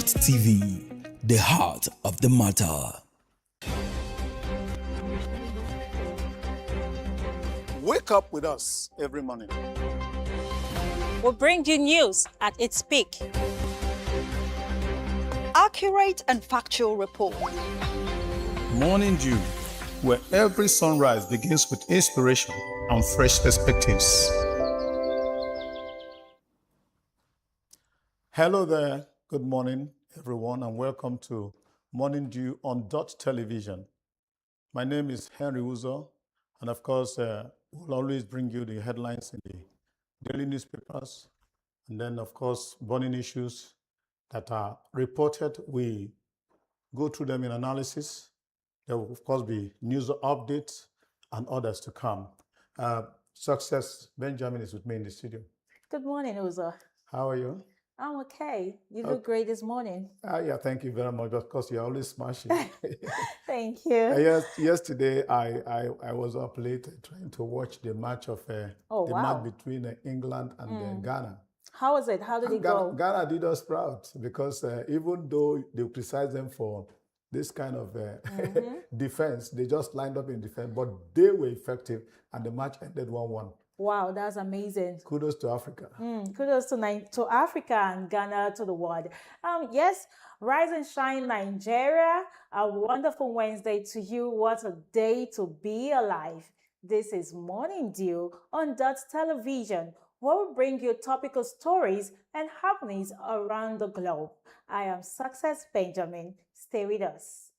Dott TV, the heart of the matter. Wake up with us every morning. We'll bring you news at its peak. Accurate and factual report. Morning Dew, where every sunrise begins with inspiration and fresh perspectives. Hello there. Good morning, everyone, and welcome to Morning Dew on Dott Television. My name is Henry Uzo, and of course, we'll always bring you the headlines in the daily newspapers, and then, of course, burning issues that are reported. We go through them in analysis. There will, of course, be news updates and others to come. Success Benjamin is with me in the studio. Good morning, Uzo. How are you? I'm okay. You look great this morning. Yeah, thank you very much. Of course, you're always smashing. Thank you. Yes, yesterday I was up late trying to watch the match of match between England and Ghana. How was it? How did it go? Ghana did us proud because even though they criticize them for this kind of defense, they just lined up in defense, but they were effective, and the match ended 1-1. Wow, that's amazing. Kudos to Africa. Kudos to Africa and Ghana, to the world. Yes, rise and shine, Nigeria. A wonderful Wednesday to you. What a day to be alive. This is Morning Dew on Dott Television, where we bring you topical stories and happenings around the globe. I am Success Benjamin. Stay with us.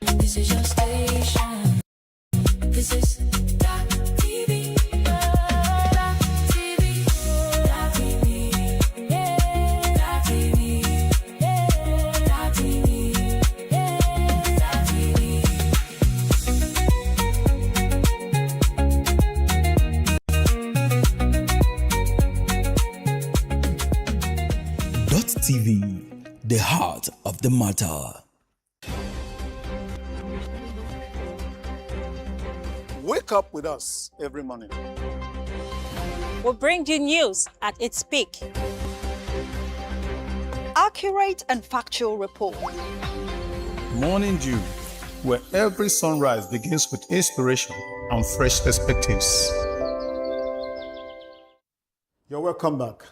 This is your station. This is Dott TV. Dott TV. Dott TV. Yeah. Dott TV. Yeah. Dott TV. Yeah. Dott TV. Dott TV, the heart of the matter. Wake up with us every morning. We'll bring you news at its peak. Accurate and factual report. Morning Dew, where every sunrise begins with inspiration and fresh perspectives. You're welcome back.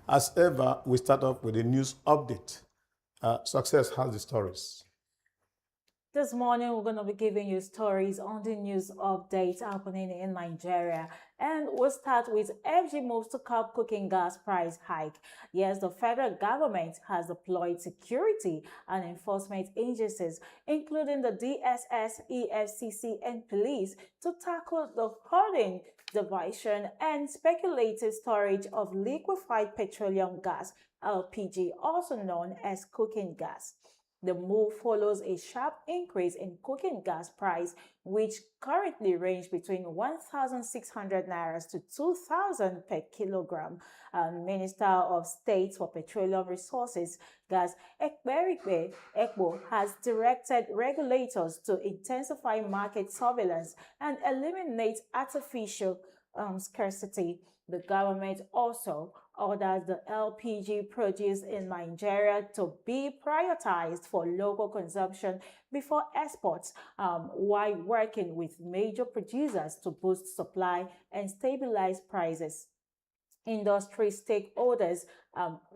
As ever, we start off with a news update. Success has the stories. This morning, we're going to be giving you stories on the news updates happening in Nigeria. And we'll start with FG moves to curb cooking gas price hike. Yes, the federal government has deployed security and enforcement agencies, including the DSS, EFCC, and police, to tackle the hoarding, diversion, and speculative storage of liquefied petroleum gas, LPG, also known as cooking gas. The move follows a sharp increase in cooking gas price, which currently range between 1,600 naira to 2,000 per kilogram. Minister of State for Petroleum Resources, Gas Ekpo, has directed regulators to intensify market surveillance and eliminate artificial scarcity. The government also orders the LPG produced in Nigeria to be prioritized for local consumption before exports, while working with major producers to boost supply and stabilize prices. Industry stakeholders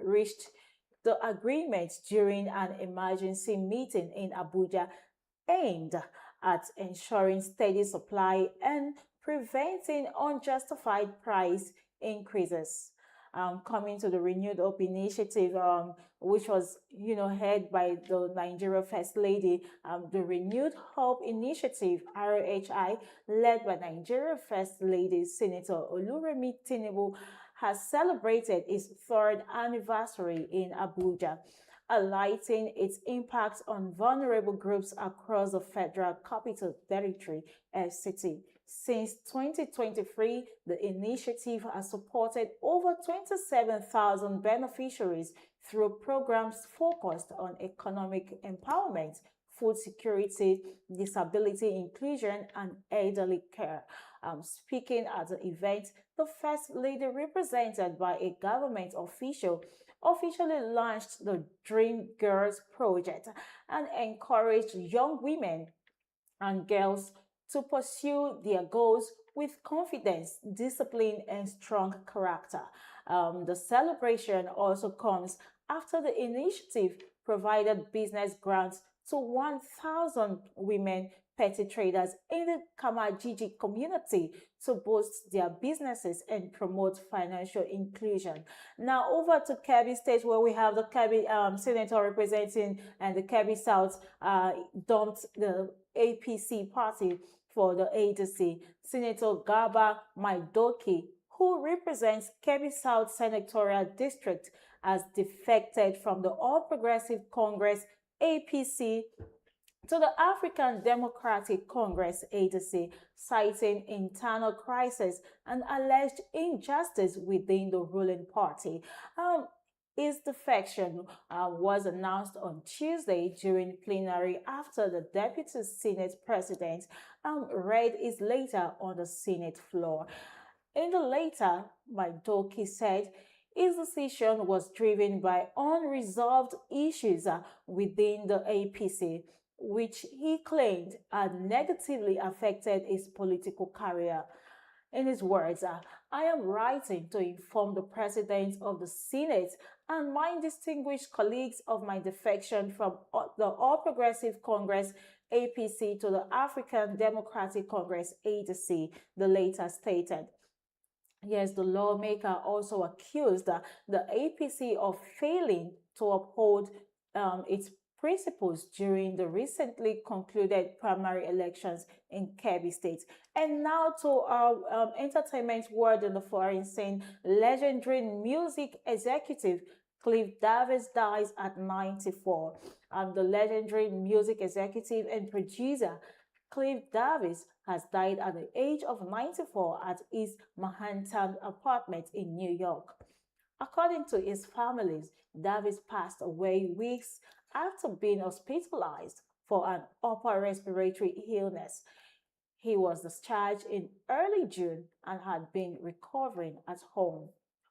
reached the agreement during an emergency meeting in Abuja aimed at ensuring steady supply and preventing unjustified price increases. Coming to the Renewed Hope Initiative, which was, head by the Nigeria First Lady, the Renewed Hope Initiative, RHI, led by Nigeria First Lady Senator Oluremi Tinubu, has celebrated its third anniversary in Abuja, highlighting its impact on vulnerable groups across the Federal Capital Territory, FCT. Since 2023, the initiative has supported over 27,000 beneficiaries through programs focused on economic empowerment, food security, disability inclusion, and elderly care. Speaking at the event, the First Lady, represented by a government official, officially launched the Dream Girls project and encouraged young women and girls to pursue their goals with confidence, discipline, and strong character. The celebration also comes after the initiative provided business grants to 1,000 women petty traders in the Kamajiji community to boost their businesses and promote financial inclusion. Now over to Kebbi State, where we have the Kebbi senator representing and the Kebbi South dumped the APC party for the ADC. Senator Garba Maidoki, who represents Kebbi South Senatorial District, has defected from the All Progressive Congress APC to the African Democratic Congress ADC, citing internal crisis and alleged injustice within the ruling party. His defection was announced on Tuesday during plenary after the Deputy Senate President read his letter on the Senate floor. In the letter, Maidoki said his decision was driven by unresolved issues within the APC, which he claimed had negatively affected his political career. In his words, I am writing to inform the President of the Senate and my distinguished colleagues of my defection from the All Progressive Congress APC to the African Democratic Congress ADC, the latter stated. Yes, the lawmaker also accused the APC of failing to uphold its principles during the recently concluded primary elections in Kebbi State. And now to our entertainment world in the foreign scene. Legendary music executive Cliff Davis dies at 94. The legendary music executive and producer Cliff Davis has died at the age of 94 at his Manhattan apartment in New York. According to his family, Davis passed away weeks after being hospitalized for an upper respiratory illness. He was discharged in early June and had been recovering at home.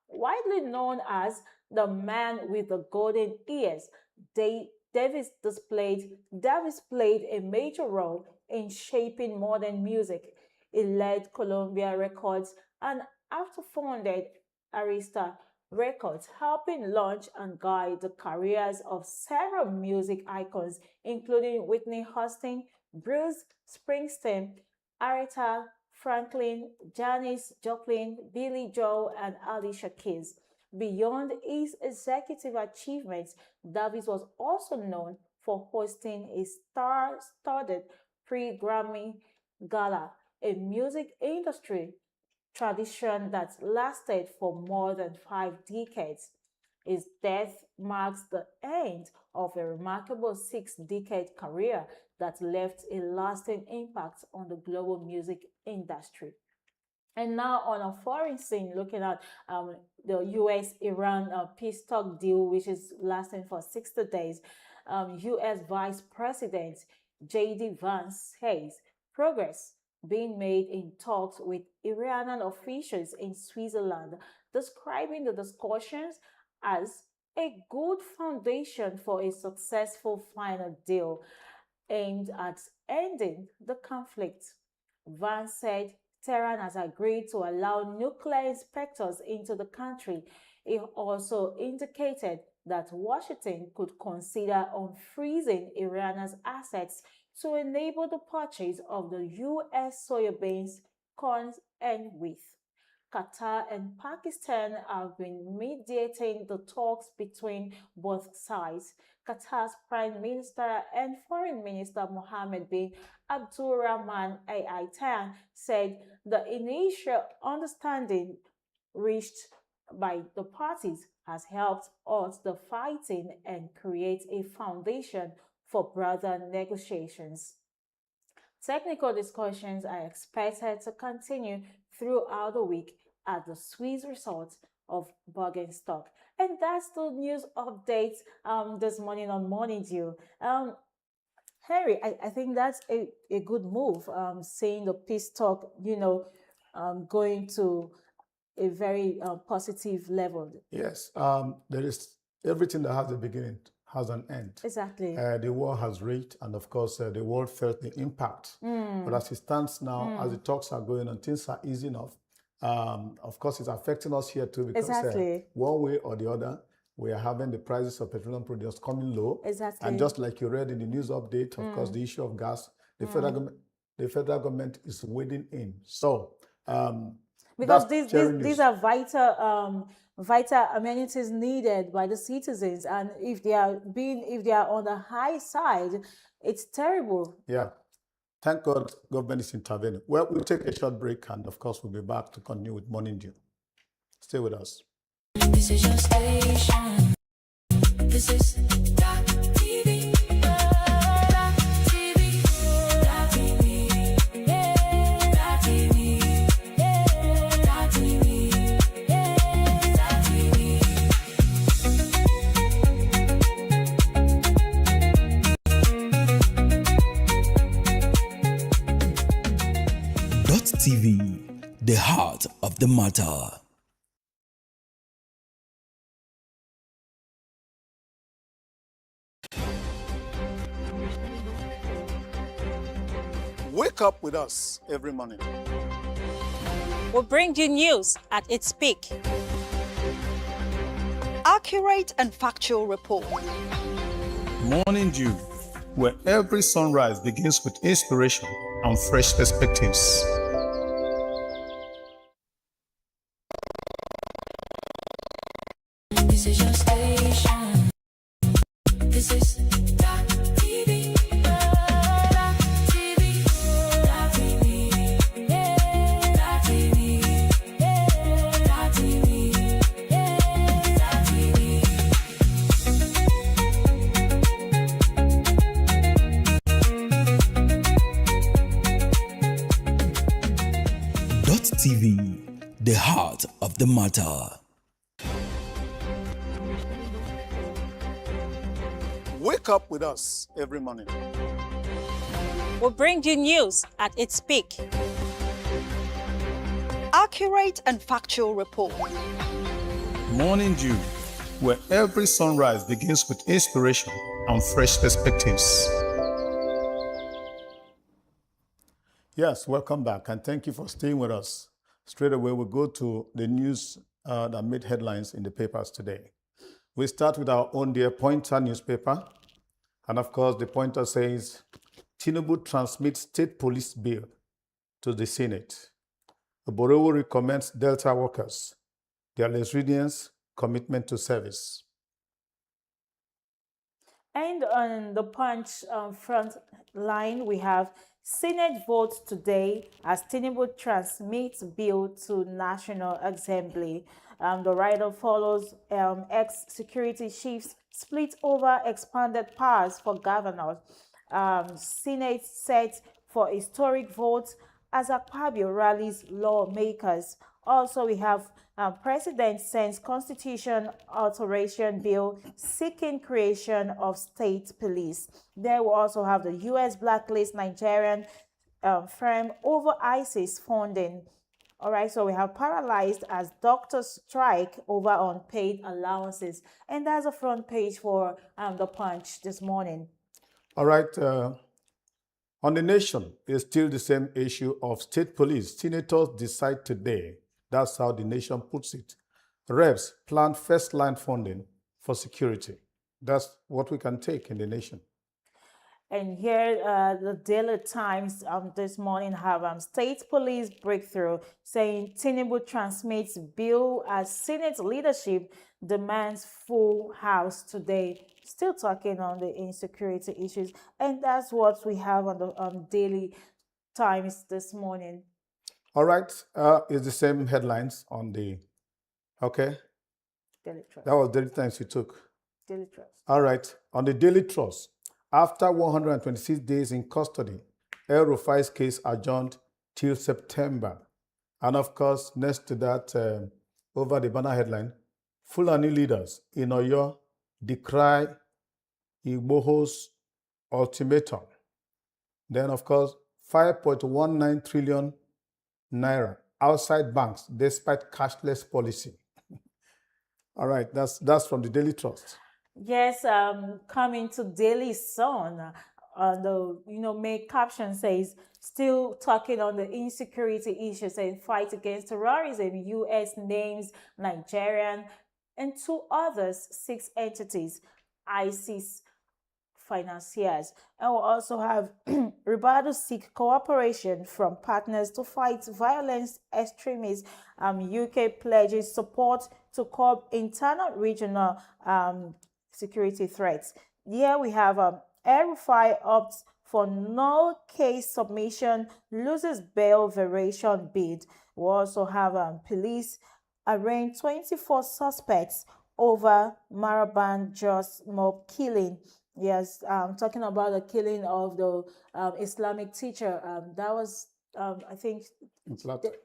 Widely known as the man with the golden ears, Davis played a major role in shaping modern music. He led Columbia Records and after founded Arista Records, helping launch and guide the careers of several music icons, including Whitney Houston, Bruce Springsteen, Aretha Franklin, Janis Joplin, Billy Joel, and Alicia Keys. Beyond his executive achievements, Davis was also known for hosting a star-studded pre-Grammy gala, a music industry tradition that lasted for more than 5 decades. His death marks the end of a remarkable 6-decade career that left a lasting impact on the global music industry. And now on a foreign scene, looking at the US-Iran peace talk deal, which is lasting for 60 days, US Vice President J.D. Vance says progress being made in talks with Iranian officials in Switzerland, describing the discussions as a good foundation for a successful final deal aimed at ending the conflict. Vance said Tehran has agreed to allow nuclear inspectors into the country. He also indicated that Washington could consider unfreezing Iran's assets to enable the purchase of the U.S. soybeans, corn, and wheat. Qatar and Pakistan have been mediating the talks between both sides. Qatar's Prime Minister and Foreign Minister Mohammed bin Abdulrahman Al Thani said the initial understanding reached by the parties has helped halt the fighting and create a foundation for broader negotiations. Technical discussions are expected to continue throughout the week at the Swiss resort of Bergenstock. And that's the news update this morning on Morning Dew. Harry, I think that's a good move. Seeing the peace talk, going to a very positive level. Yes, there is everything that has a beginning has an end. Exactly. The war has raged, and of course, the world felt the impact. But as it stands now, as the talks are going on, things are easing off. Of course, it's affecting us here too because Exactly. one way or the other, we are having the prices of petroleum products coming low. Exactly. And just like you read in the news update, of course, the issue of gas, the federal government is wading in. So Because that's sharing these news. are vital amenities needed by the citizens, and if they are on the high side, it's terrible. Yeah. Thank God government is intervening. Well, we'll take a short break and of course we'll be back to continue with Morning Dew. Stay with us. This is your station. This is Dott TV. Dott TV. Dott TV. Yeah. Dott TV. Yeah. Dott TV. Yeah. Dott TV. Dot TV, the heart of the matter. Wake up with us every morning. We'll bring you news at its peak. Accurate and factual report. Morning Dew, where every sunrise begins with inspiration and fresh perspectives. This is your station. This is Dott TV. Dott TV. Dott TV. Yeah. Dott TV. Yeah. Dott TV. Yeah. Dott TV. Dot TV, the heart of the matter. Wake up with us every morning. We'll bring you news at its peak. Accurate and factual report. Morning Dew, where every sunrise begins with inspiration and fresh perspectives. Yes, welcome back and thank you for staying with us. Straight away, we'll go to the news that made headlines in the papers today. We start with our own dear Pointer newspaper. And of course, the Pointer says, Tinubu transmits state police bill to the Senate. Borowo recommends Delta workers, their resilience, commitment to service. And on the Punch front line, we have Senate votes today as Tinubu transmits bill to National Assembly. The rider follows ex-security chiefs split over expanded powers for governors. Senate set for historic votes as Akpabio rallies lawmakers. Also, we have President sends Constitution alteration bill seeking creation of state police. Then we also have the U.S. blacklist Nigerian firm over ISIS funding. All right, so we have paralyzed as doctors strike over unpaid allowances. And that's the front page for the Punch this morning. All right, on the nation, it's still the same issue of state police. Senators decide today. That's how the nation puts it. Reps plan first line funding for security. That's what we can take in the nation. And here, the Daily Times this morning have state police breakthrough saying Tinubu transmits bill as Senate leadership demands full house today. Still talking on the insecurity issues, and that's what we have on the Daily Times this morning. All right, it's the same headlines on the, okay? Daily Trust. That was Daily Times you took. Daily Trust. All right, on the Daily Trust, after 126 days in custody, El Rufai's case adjourned till September. And of course, next to that, over the banner headline, Fulani leaders in Oyo decry Igboho's ultimatum. Then, of course, 5.19 trillion naira outside banks despite cashless policy. All right, that's from the Daily Trust. Yes, coming to Daily Sun, the main caption says, still talking on the insecurity issues and fight against terrorism. U.S. names Nigerian and two others, 6 entities, ISIS financiers. And we'll also have Ribadu seek cooperation from partners to fight violence extremists. UK pledges support to curb internal regional security threats. Here we have El-Rufai opts for no case submission, loses bail variation bid. We also have police arraign 24 suspects over Maraban Jos mob killing. Yes, talking about the killing of the Islamic teacher. That was, I think,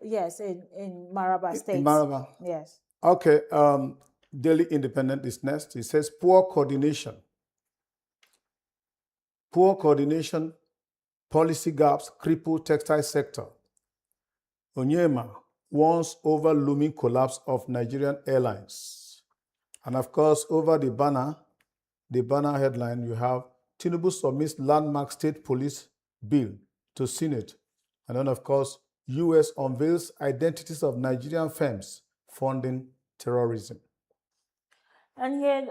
yes, in Maraba State. In Maraba. Yes. Okay. Daily Independent is next. It says poor coordination. Poor coordination, policy gaps cripple textile sector. Onyema warns over looming collapse of Nigerian airlines. And of course, over the banner headline, you have Tinubu submits landmark state police bill to Senate. And then, of course, U.S. unveils identities of Nigerian firms funding terrorism. And here,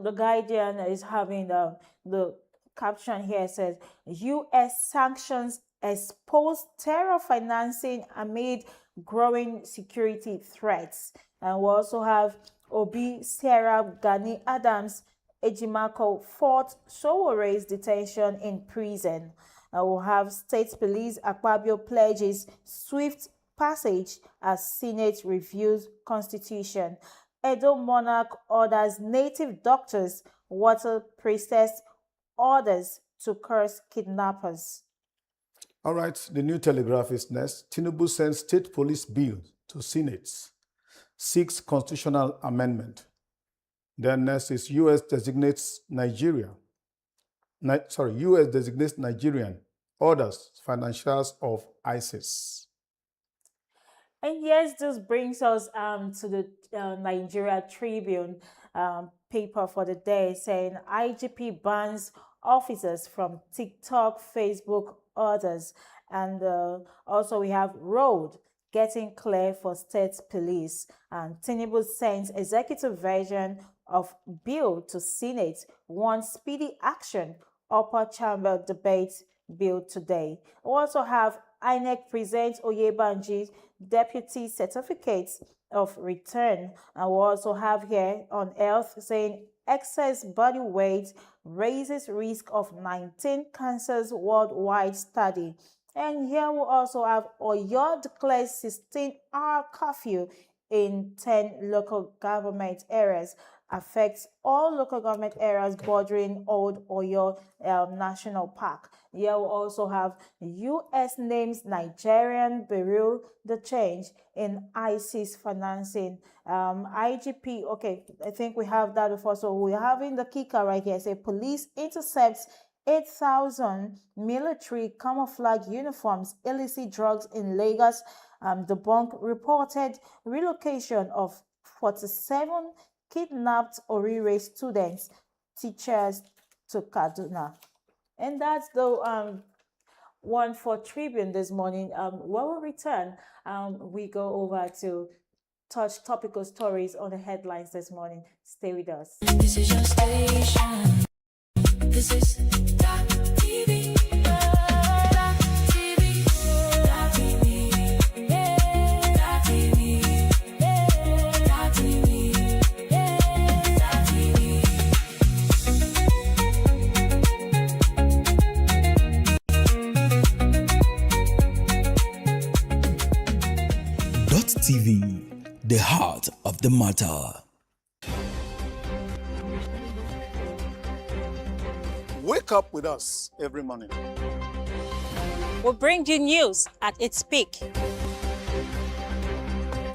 the Guardian is having the caption here says, U.S. sanctions expose terror financing amid growing security threats. And we also have Obi, Sarah, Gani Adams, Ejimako fought Sowore's detention in prison. We'll have State Police Akpabio pledges swift passage as Senate reviews Constitution. Edo monarch orders native doctors, water priestess orders to curse kidnappers. All right, the New Telegraph is next. Tinubu sends state police bill to Senate, seeks constitutional amendment. Then next is U.S. designates Nigerian, orders financials of ISIS. And yes, this brings us to the Nigeria Tribune paper for the day, saying IGP bans officers from TikTok, Facebook, others. And also we have road getting clear for state police. And Tinubu sends executive version of bill to Senate, wants speedy action, upper chamber debate bill today. We also have INEC presents Oyebanji's deputy certificates of return. And we also have here on health saying excess body weight raises risk of 19 cancers worldwide study. And here we also have Oyo declares 16-hour curfew in 10 local government areas. Affects all local government areas bordering Old Oyo National Park. Here we also have U.S. names Nigerian bureau the change in ISIS financing. IGP, okay, I think we have that before. So we're having the kicker right here. Say police intercepts 8,000 military camouflage uniforms, illicit drugs in Lagos. The bank reported relocation of 47 kidnapped Orire students, teachers to Kaduna. And that's the one for Tribune this morning. When we return, we go over to touch topical stories on the headlines this morning. Stay with us. This is your station. This is Dott TV. Dott TV. Dott TV. Yeah. Dott TV. Yeah. Dott TV. Yeah. Dott TV. Dott TV, the heart of the matter. Wake up with us every morning. We'll bring you news at its peak.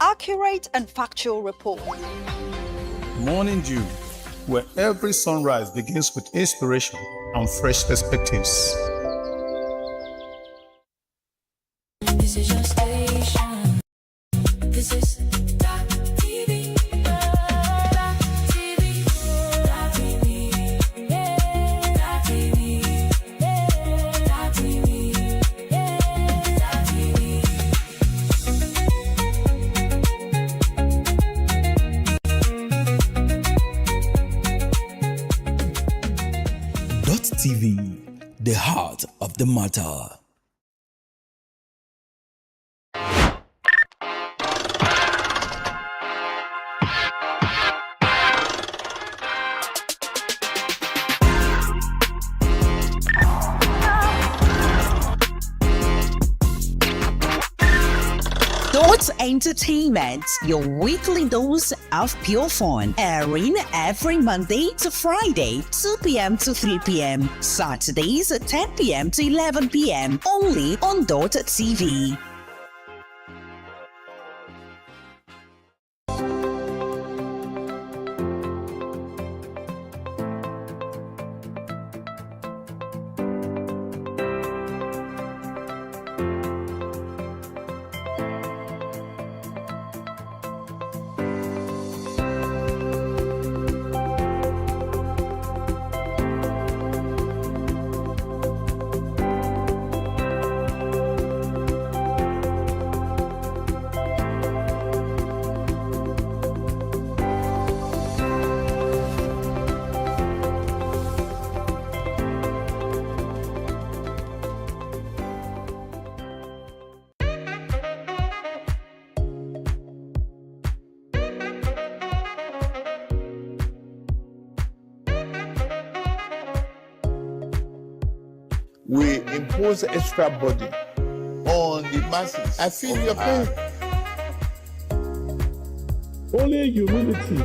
Accurate and factual report. Morning Dew, where every sunrise begins with inspiration and fresh perspectives. This is your station. This is Dott TV. Dott TV. Dott TV. Yeah. Dott TV. Yeah. Dott TV. Yeah. Dott TV. Dott TV, the heart of the matter. Dott Entertainment, your weekly dose of pure fun, airing every Monday to Friday, 2 p.m. to 3 p.m., Saturdays at 10 p.m. to 11 p.m., only on Dott TV. We impose extra burden on the masses. I feel your pain. Only humility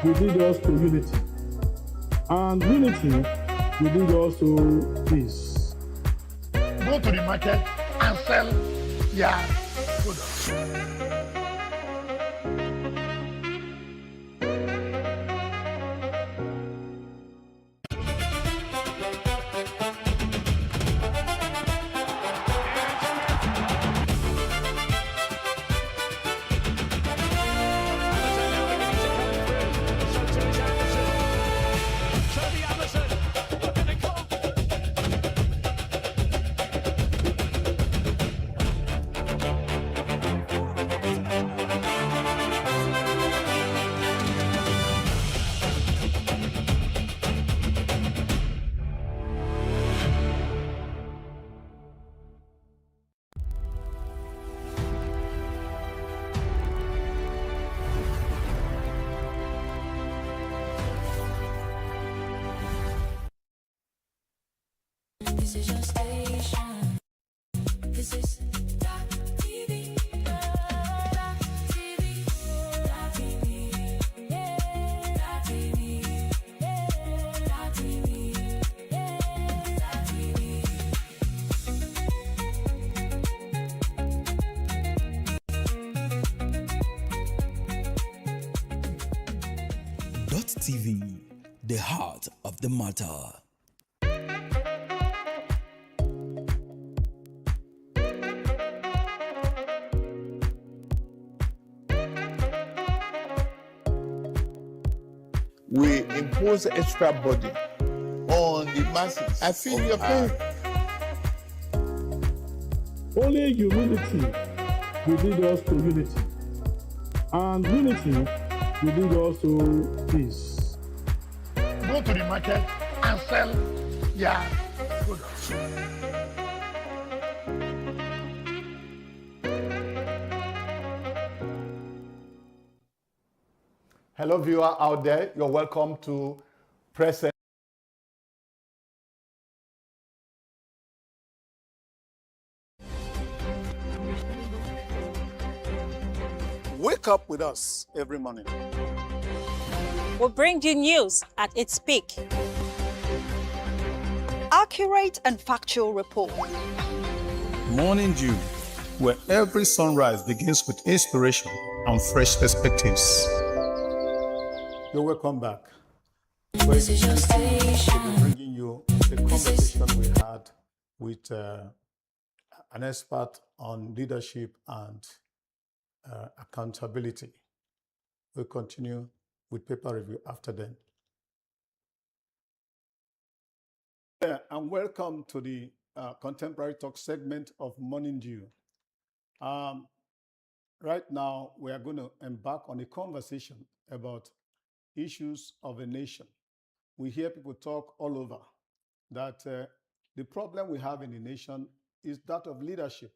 will lead us to unity, and unity will lead us to peace. Go to the market and sell your products. This is your station. This is Dott TV. Dott TV. Dott TV. Yeah. Dott TV. Yeah. Dott TV. Yeah. Dott TV. Dott TV, the heart of the matter. We impose extra burden on the masses. I feel your pain. Only humility will lead us to unity, and unity will lead us to peace. Go to the market and sell your products. Hello, viewer out there. You're welcome to Press. Wake up with us every morning. We'll bring you news at its peak. Accurate and factual report. Morning Dew, where every sunrise begins with inspiration and fresh perspectives. You're welcome back. This is your We'll station. be bringing you the conversation we had with an expert on leadership and accountability. We'll continue with paper review after then. And welcome to the Contemporary Talk segment of Morning Dew. Right now, we are going to embark on a conversation about issues of a nation. We hear people talk all over that the problem we have in the nation is that of leadership,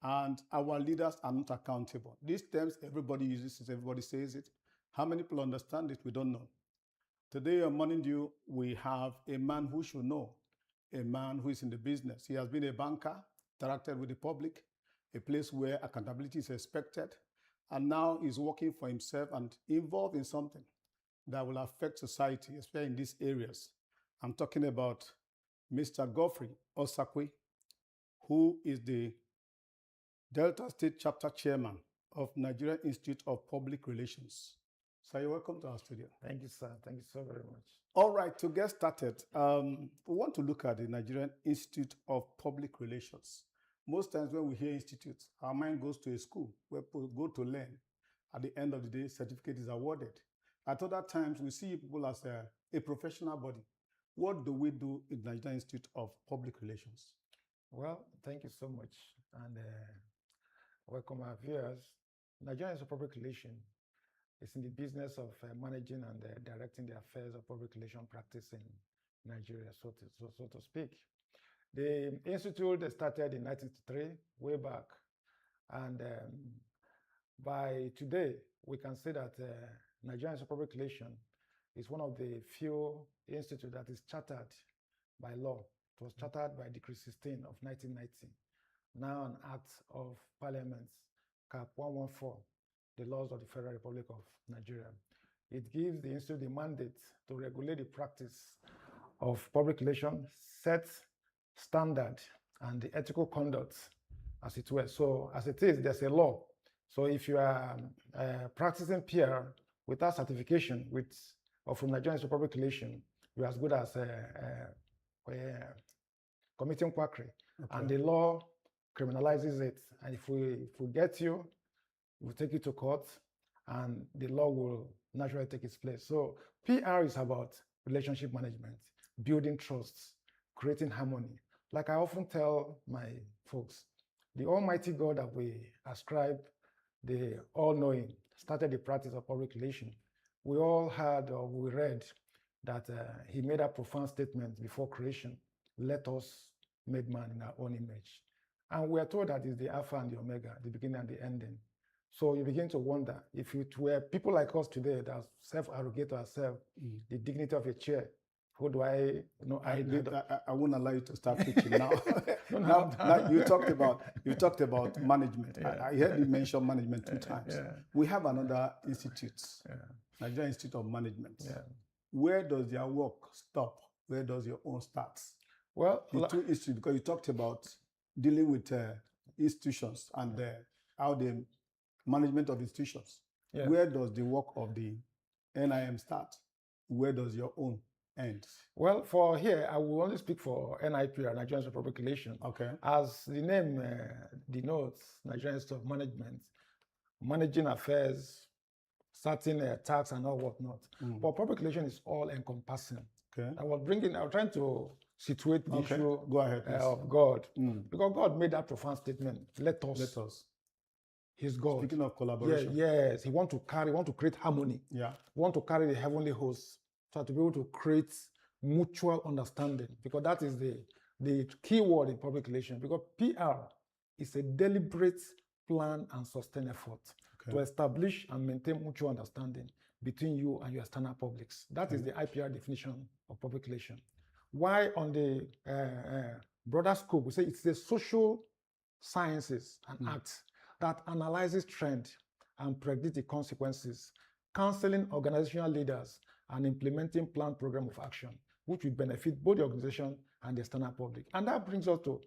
and our leaders are not accountable. These terms everybody uses it, everybody says it. How many people understand it? We don't know. Today on Morning Dew, we have a man who should know, a man who is in the business. He has been a banker, interacted with the public, a place where accountability is expected, and now he's working for himself and involved in something that will affect society, especially in these areas. I'm talking about Mr. Godfrey Osakwe, who is the Delta State Chapter Chairman of Nigerian Institute of Public Relations. So you're welcome to our studio. Thank you, sir. Thank you so very much. All right, to get started, we want to look at the Nigerian Institute of Public Relations. Most times when we hear institutes, our mind goes to a school where people go to learn. At the end of the day, certificate is awarded. At other times, we see people as a professional body. What do we do in the Nigerian Institute of Public Relations? Well, thank you so much. And welcome our viewers. Nigerian Institute of Public Relations is in the business of managing and directing the affairs of public relation practice in Nigeria, so to speak. The institute started in 1963, way back. And by today, we can say that Nigerian Institute of Public Relations is one of the few institutes that is chartered by law. It was chartered by Decree 16 of 1990, now an Act of Parliament, Cap 114, the laws of the Federal Republic of Nigeria. It gives the institute the mandate to regulate the practice of public relations, set standard and the ethical conduct, as it were. So as it is, there's a law. So if you are practicing PR without certification or from Nigerian Institute of Public Relations, you're as good as committing quackery. Okay. And the law criminalizes it. And if we get you, we'll take you to court and the law will naturally take its place. So PR is about relationship management, building trusts, creating harmony. Like I often tell my folks, the Almighty God that we ascribe, the all-knowing, started the practice of public relations. We all heard or we read that he made a profound statement before creation, let us make man in our own image. And we are told that it's the Alpha and the Omega, the beginning and the ending. So you begin to wonder, if it were people like us today that self-arrogate ourselves, the dignity of a chair, who do I know? I won't allow you to start preaching now. now you talked about management. Yeah. I heard you mention management two times. Yeah. We have another institute, Nigerian Institute of Management. Yeah. Where does their work stop? Where does your own start? Well, the two institutes, because you talked about dealing with institutions and how the management of institutions. Yeah. Where does the work of the NIM start? Where does your own end? Well, for here, I will only speak for NIPR, Nigerian Institute of Public Relations. Okay. As the name denotes, Nigerian Institute of Management, managing affairs, certain tax and all whatnot. But public relations is all encompassing. Okay. I was trying to situate the issue Go ahead, of God. Because God made that profound statement, let us. He's God. Speaking of collaboration. Yes, he want to create harmony. Yeah. He want to carry the heavenly hosts. So to be able to create mutual understanding, because that is the key word in public relations. Because PR is a deliberate plan and sustained effort to establish and maintain mutual understanding between you and your external publics. That is the IPR definition of public relations. Why on the broader scope, we say it's the social sciences and arts that analyzes trend and predict the consequences, counseling organizational leaders and implementing planned program of action, which will benefit both the organization and the external public. And that brings us to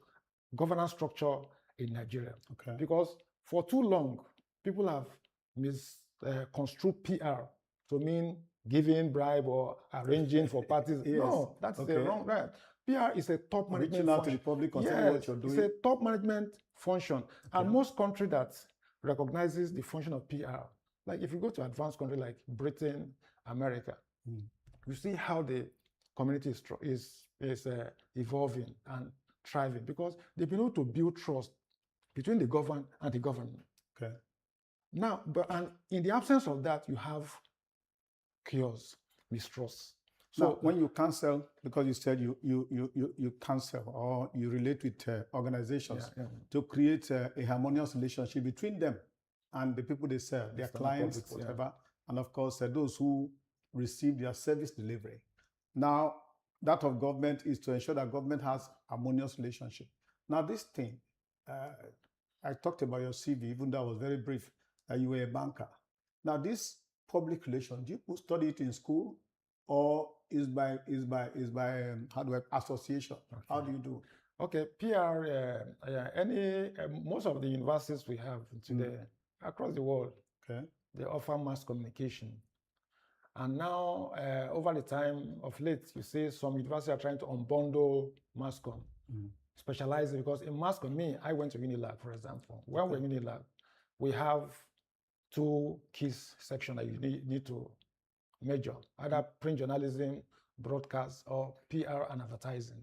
governance structure in Nigeria. Okay. Because for too long, people have misconstrued PR to mean giving bribe or arranging for parties. Yes. No, that's the wrong right. PR is a top management Reaching out to function. the public concerning what you're doing. It's a top management function. And most country that recognizes the function of PR, like if you go to advanced country like Britain, America, you see how the community is evolving and thriving because they've been able to build trust between the governed and the government. Okay. Now, and in the absence of that, you have chaos, mistrust. So now, when you cancel, because you said you cancel or you relate with organizations to create a harmonious relationship between them and the people they serve, their clients, whatever, and of course those who receive their service delivery. Now, that of government is to ensure that government has harmonious relationship. Now, this thing, I talked about your CV, even though I was very brief, that you were a banker. Now, this public relations, do you study it in school, or is by association? Okay. How do you do? Okay, PR. Most of the universities we have today across the world, they offer mass communication. And now, over the time of late, you see some universities are trying to unbundle mass com, specializing, because in mass com, I went to Unilag, for example. When we're in Unilag, we have two key sections that you need to major, either print journalism, broadcast, or PR and advertising.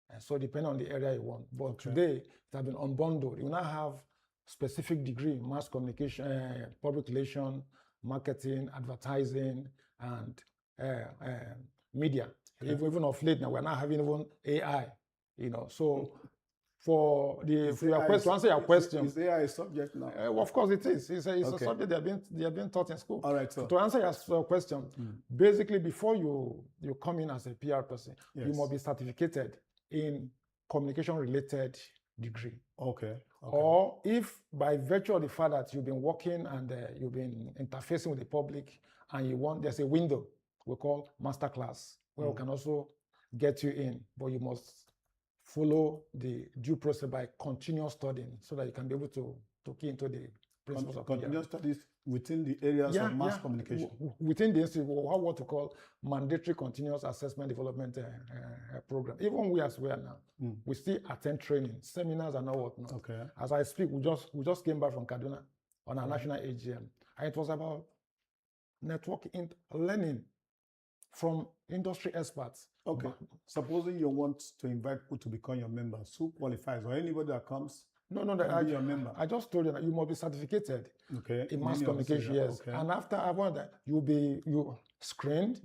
And so depending on the area you want. But today, it has been unbundled. You now have specific degree, mass communication, public relations, marketing, advertising, and media. Even of late now, we're now having even AI, so for your question, to answer your question. Is AI a subject now? Of course it is. It's a subject they have been taught in school. All right. So to answer your question, basically before you come in as a PR person, you must be certificated in communication-related degree. Okay. Or if by virtue of the fact that you've been working and you've been interfacing with the public and there's a window we call masterclass, where we can also get you in, but you must follow the due process by continuous studying so that you can be able to key into the principles of continuous studies within the areas of mass communication. Within the institute, what to call mandatory continuous assessment development program. Even we as well now, we still attend training, seminars and all whatnot. Okay. As I speak, we just came back from Kaduna on our national AGM, and it was about networking, learning from industry experts. Okay. Supposing you want to invite people to become your members, who qualifies, or anybody that comes? No, be your member. I just told you that you must be certificated in mass communication, yes. Okay. And after that, you'll be screened.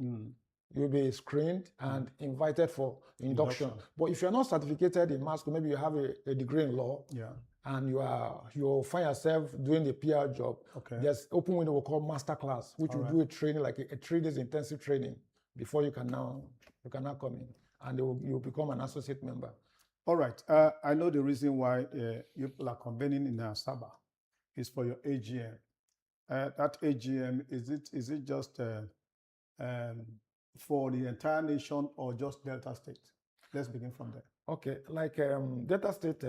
You'll be screened and invited for induction. But if you're not certificated in mass, maybe you have a degree in law, and you find yourself doing the PR job. Okay. There's open window we call masterclass, which will do a training, like a 3 days intensive training before you can now come in, and you'll become an associate member. All right. I know the reason why you people are convening in Asaba is for your AGM. That AGM, is it just for the entire nation or just Delta State? Let's begin from there. Okay, like Delta State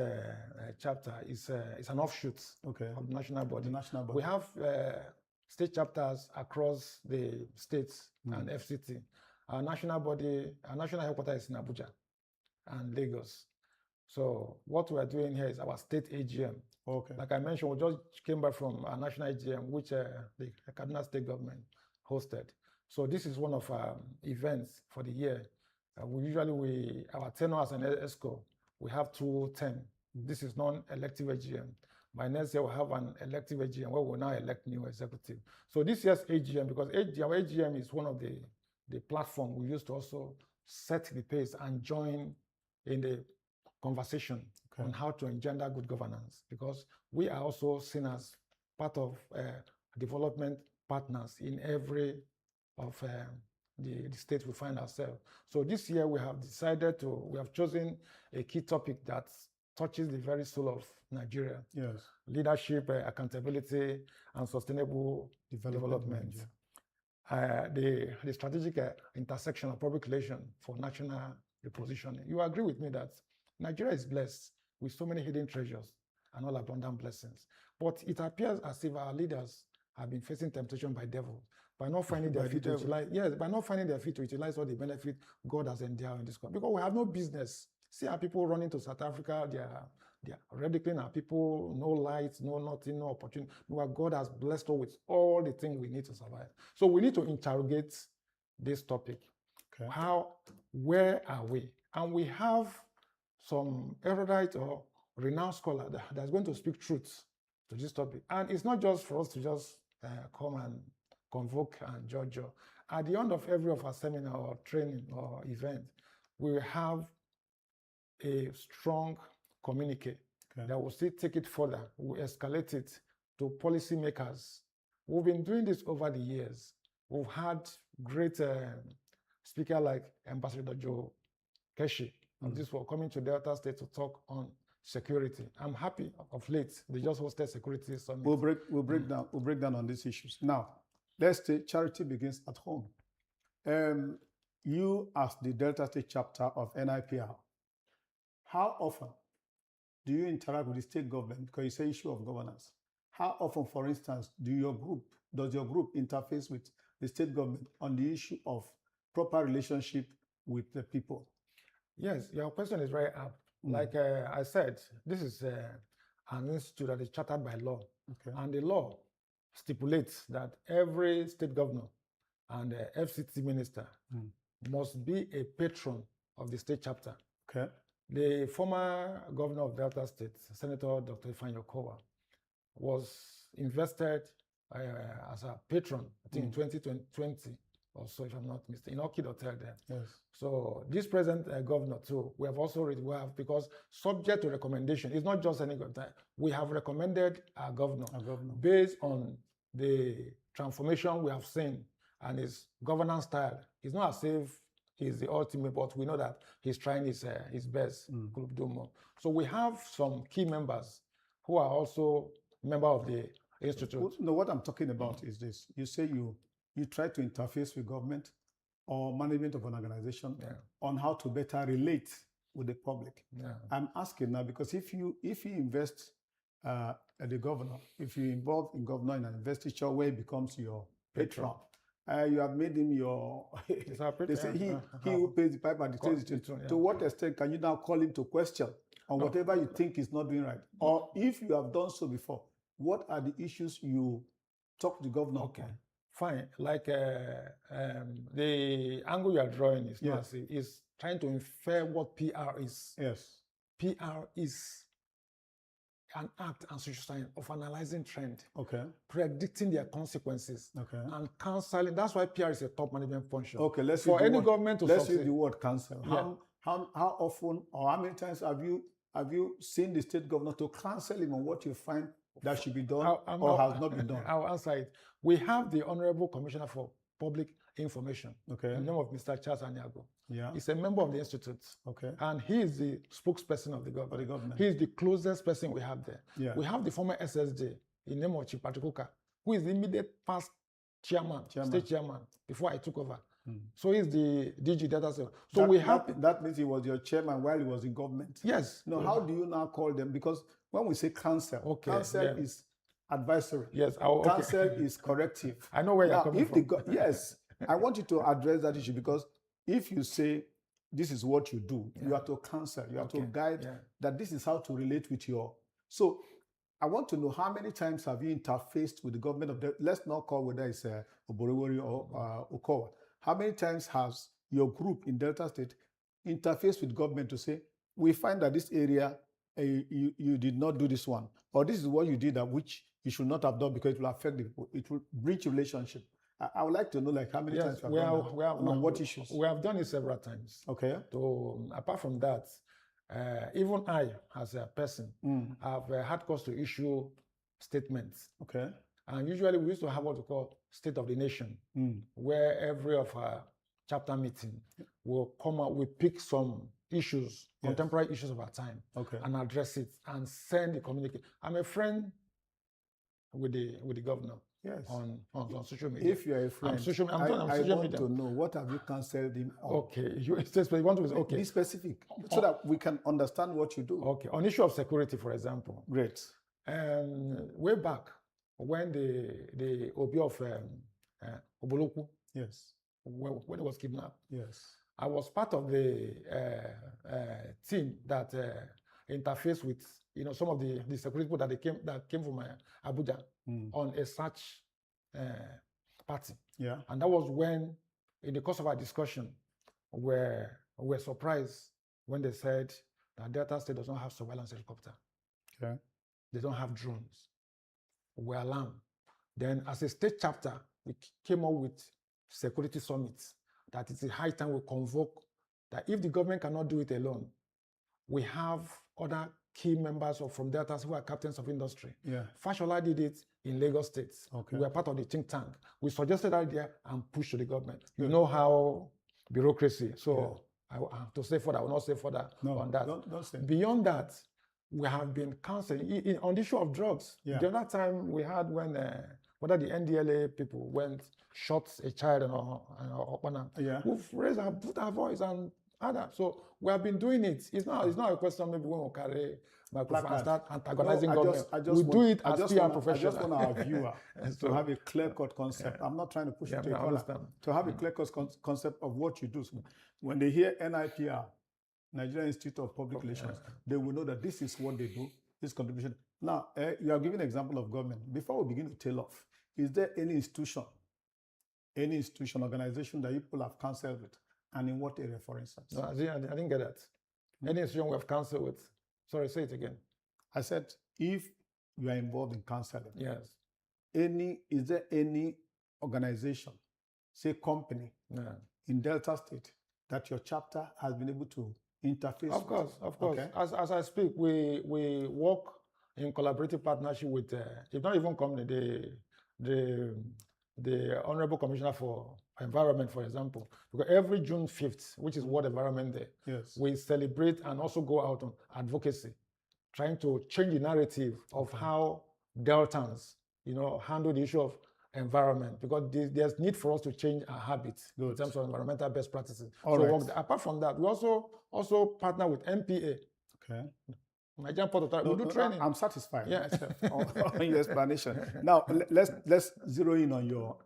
chapter is an offshoot of the national body. The national body. We have state chapters across the states and FCT. Our national body, our national headquarters is in Abuja and Lagos. So what we are doing here is our state AGM. Okay. Like I mentioned, we just came back from our national AGM, which the Kaduna State government hosted. So this is one of our events for the year. Our tenure as an ESCO, we have 2 terms. This is non-elective AGM. By next year, we'll have an elective AGM where we'll now elect new executive. So this year's AGM, because our AGM is one of the platform we use to also set the pace and join in the conversation on how to engender good governance, because we are also seen as part of development partners in every of the states we find ourselves. So this year we have chosen a key topic that touches the very soul of Nigeria. Yes. Leadership, accountability, and sustainable development. The strategic intersection of public relations for national repositioning. You agree with me that Nigeria is blessed with so many hidden treasures and all abundant blessings. But it appears as if our leaders have been facing temptation by devil, by not finding their feet to utilize, yes, by not finding their feet to utilize all the benefit God has endowed in this country. Because we have no business. See how people running to South Africa, they are ridiculing our people, no lights, no nothing, no opportunity. But God has blessed us with all the things we need to survive. So we need to interrogate this topic. Okay. Where are we? And we have some erudite or renowned scholar that's going to speak truth to this topic. And it's not just for us to just come and convoke and judge. At the end of every of our seminar or training or event, we will have a strong communique that will still take it further. We'll escalate it to policymakers. We've been doing this over the years. We've had great speakers like Ambassador Joe Keshi of this world coming to Delta State to talk on security. I'm happy of late. They just hosted security summit. We'll break down on these issues. Now, let's say charity begins at home. You as the Delta State chapter of NIPR, how often do you interact with the state government? Because it's an issue of governance. How often, for instance, does your group interface with the state government on the issue of proper relationship with the people? Yes, your question is very apt. Like I said, this is an institute that is chartered by law. Okay. And the law stipulates that every state governor and FCT minister must be a patron of the state chapter. Okay. The former governor of Delta State, Senator Dr. Ifeanyi Okowa, was invested as a patron, I think in 2020 or so, if I'm not mistaken, in Orchid Hotel there. Yes. So this present governor too, we have, because subject to recommendation, it's not just any governor, we have recommended our governor based on the transformation we have seen and his governance style. It's not as if he's the ultimate, but we know that he's trying his best. So we have some key members who are also members of the institute. No, what I'm talking about is this. You say you try to interface with government or management of an organization on how to better relate with the public. I'm asking now because if you invest the governor, if you involve in governor in an investiture where he becomes your patron, you have made him your. They say he who pays the piper and to what extent can you now call him to question on whatever you think is not doing right? Or if you have done so before, what are the issues you talk to the governor on? Fine. Like the angle you are drawing is is trying to infer what PR is. Yes. PR is an act and social science of analyzing trend, predicting their consequences, and counseling. That's why PR is a top management function. Okay, let's for any government to let's use the word counsel. How often or how many times have you seen the state governor to counsel him on what you find that should be done or has not been done? I'll answer it. We have the Honorable Commissioner for Public Information, in the name of Mr. Charles Anyago. He's a member of the institute, and he is the spokesperson of the government. He is the closest person we have there. We have the former SSJ in the name of Chief Patrikuka, who is the immediate past state chairman before I took over. So he's the DG data center. So we have that means he was your chairman while he was in government. Yes. No, how do you now call them? Because when we say counsel, counsel is advisory. Yes. Counsel is corrective. I know where you're coming from. Yes, I want you to address that issue because if you say this is what you do, you have to counsel, you have to guide that this is how to relate with your. So I want to know how many times have you interfaced with the government of let's not call whether it's Oborowori or Okowa. How many times has your group in Delta State interfaced with government to say, we find that this area, you did not do this one, or this is what you did that which you should not have done because it will affect the people, it will breach relationship. I would like to know like how many times you have done that, on what issues? We have done it several times. Okay. So apart from that, even I, as a person, have had cause to issue statements. Okay. And usually we used to have what we call State of the Nation, where every of our chapter meeting will come out, we pick some issues, contemporary issues of our time, and address it and send the communique. I'm a friend with the governor on social media. If you're a friend, I want to know what have you counseled him on? Okay, you want to be specific so that we can understand what you do. Okay, on issue of security, for example. Great. Way back, when the Obi of Oboloku, Yes. when he was kidnapped. Yes. I was part of the team that interfaced with some of the security people that came from Abuja on a search party. Yeah. And that was when, in the course of our discussion, we were surprised when they said that Delta State does not have surveillance helicopter. Okay. They don't have drones. We were alarmed. Then, as a state chapter, we came up with security summits that it's a high time we convoke that if the government cannot do it alone, we have other key members from Delta who are captains of industry. Yeah. Fashola did it in Lagos State. Okay. We were part of the think tank. We suggested that idea and pushed to the government. You know how bureaucracy. So I have to say further. I will not say further on that. Don't say. Beyond that, we have been counseling on the issue of drugs. Yeah. The other time we had when whether the NDLA people shot a child we've raised our, put our voice and other. So we have been doing it. It's not a question maybe when we carry microphone and start antagonizing government. We do it as PR professionals. I just want our viewer to have a clear-cut concept. I'm not trying to push it to a corner. To have a clear-cut concept of what you do. So when they hear NIPR, Nigerian Institute of Public Relations, they will know that this is what they do, this contribution. Now, you are giving an example of government. Before we begin to tail off, is there any institution, organization that you people have counseled with? And in what area, for instance? No, I didn't get that. Any institution we have counseled with? Sorry, say it again. I said, if you are involved in counseling, yes. Is there any organization, say company, in Delta State that your chapter has been able to interface Of course. Okay. As I speak, we work in collaborative partnership with, if not even company, the Honorable Commissioner for Environment, for example, because every June 5th, which is World Environment Day, yes, we celebrate and also go out on advocacy, trying to change the narrative of how Deltans, handle the issue of environment, because there's need for us to change our habits in terms of environmental best practices. Apart from that, we also partner with MPA. Okay. Nigerian Port Authority. We do training. I'm satisfied myself on your explanation. Now let's zero in on your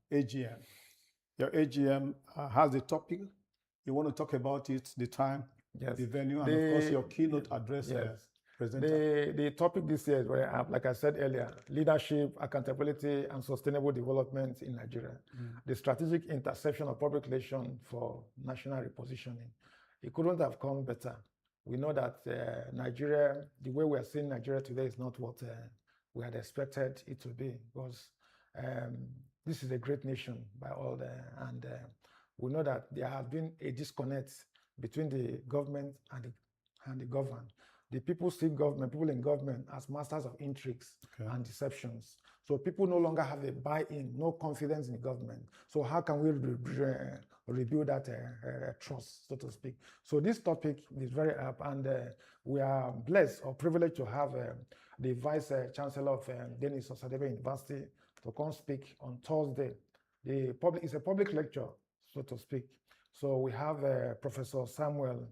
AGM. Your AGM has a topic. You want to talk about it, the time, the venue, and of course your keynote address. Presenter. The topic this year is where, like I said earlier, leadership, accountability, and sustainable development in Nigeria. The strategic interception of public relations for national repositioning. It couldn't have come better. We know that Nigeria, the way we are seeing Nigeria today is not what we had expected it to be, because this is a great nation by all, and we know that there has been a disconnect between the government and the governed. The people see people in government as masters of intrigues and deceptions. So people no longer have a buy-in, no confidence in the government. So how can we rebuild that trust, so to speak? So this topic is very up, and we are blessed or privileged to have the Vice Chancellor of Dennis Osadebe University to come speak on Thursday. It's a public lecture, so to speak. So we have Professor Samuel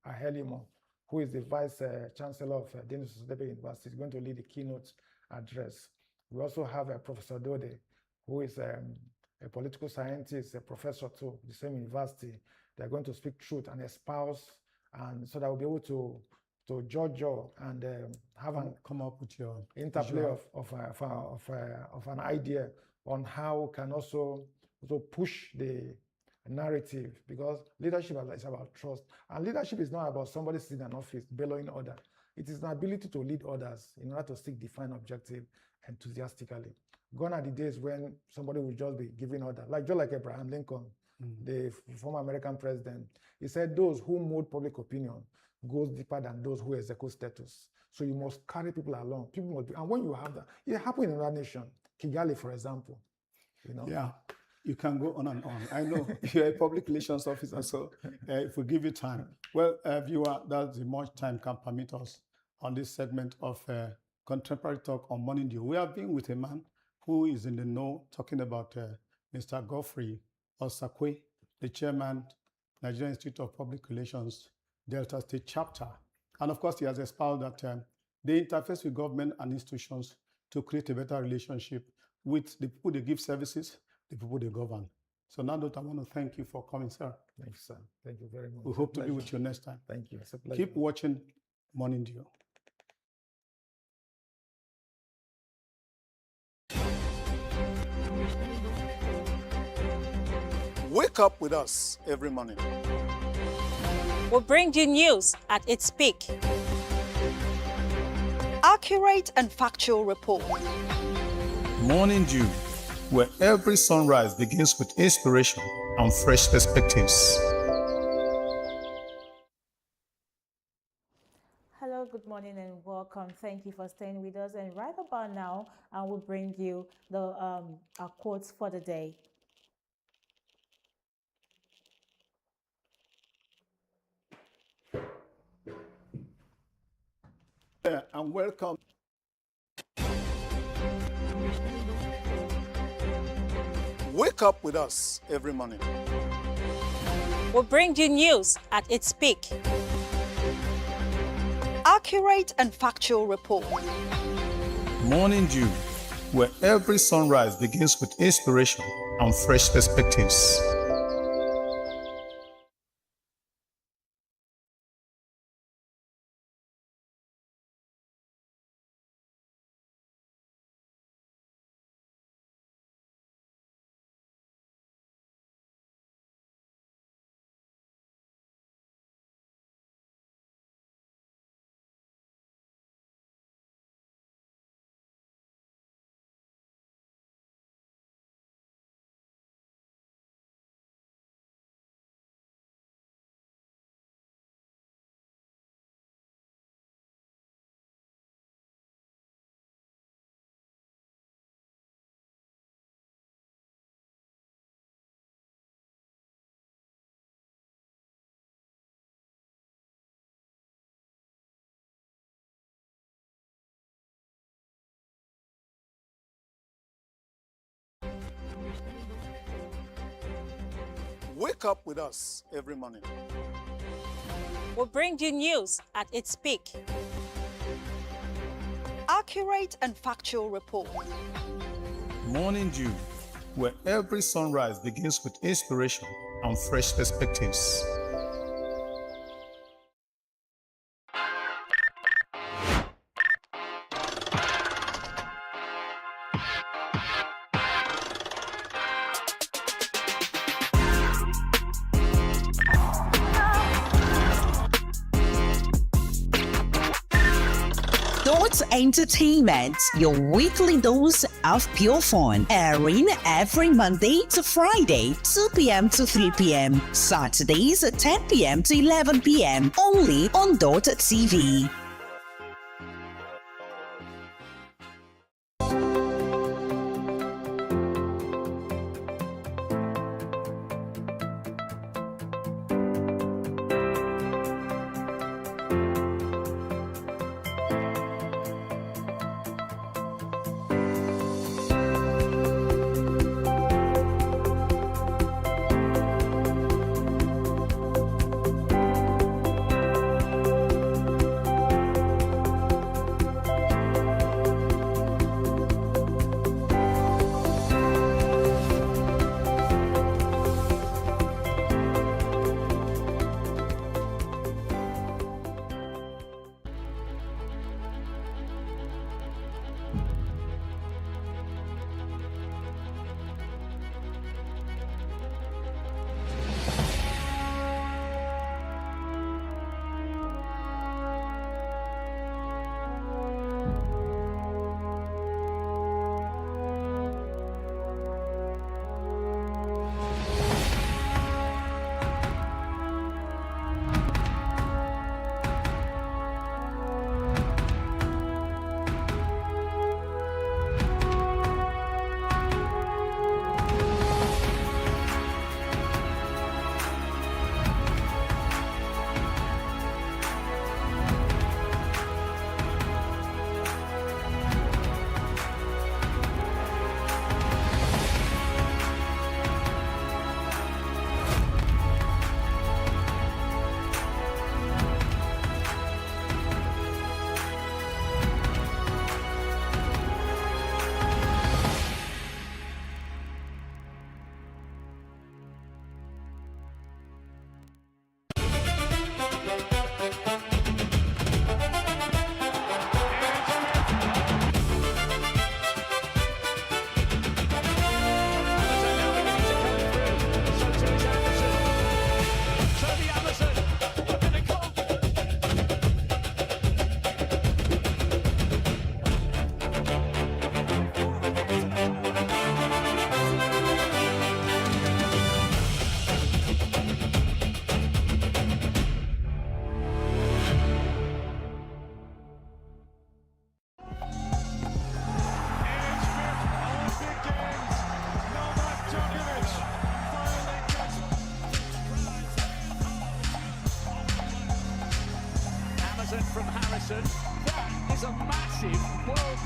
Ahelimo, who is the Vice Chancellor of Dennis Osadebe University, is going to lead the keynote address. We also have Professor Dode, who is a political scientist, a professor too, the same university. They're going to speak truth and espouse, and so that we'll be able to judge and have come up with your interplay of an idea on how we can also push the narrative, because leadership is about trust, and leadership is not about somebody sitting in an office bellowing order. It is an ability to lead others in order to seek defined objective enthusiastically. Gone are the days when somebody will just be giving order, just like Abraham Lincoln, the former American president. He said, "Those who mold public opinion goes deeper than those who execute status." So you must carry people along. People must be, and when you have that, it happened in another nation, Kigali, for example. Yeah. You can go on and on. I know you're a public relations officer, so if we give you time. Well, viewer, that's the much time can permit us on this segment of Contemporary Talk on Morning Dew. We have been with a man who is in the know, talking about Mr. Godfrey Osakwe, the chairman, Nigerian Institute of Public Relations, Delta State Chapter. And of course, he has espoused that They interface with government and institutions to create a better relationship with the people they give services, the people they govern. So now that I want to thank you for coming, sir. Thank you, sir. Thank you very much. We hope to be with you next time. Thank you. It's a pleasure. Keep watching Morning Dew. Wake up with us every morning. We'll bring you news at its peak. Accurate and factual report. Morning Dew, where every sunrise begins with inspiration and fresh perspectives. Hello, good morning and welcome. Thank you for staying with us. And right about now, I will bring you the our quotes for the day. And welcome. Wake up with us every morning. We'll bring you news at its peak. Accurate and factual report. Morning Dew, where every sunrise begins with inspiration and fresh perspectives. Wake up with us every morning. We'll bring you news at its peak. Accurate and factual report. Morning Dew, where every sunrise begins with inspiration and fresh perspectives. Dott Entertainment, your weekly dose of pure fun, airing every Monday to Friday, 2 p.m. to 3 p.m. Saturdays, 10 p.m. to 11 p.m. only on Dott TV.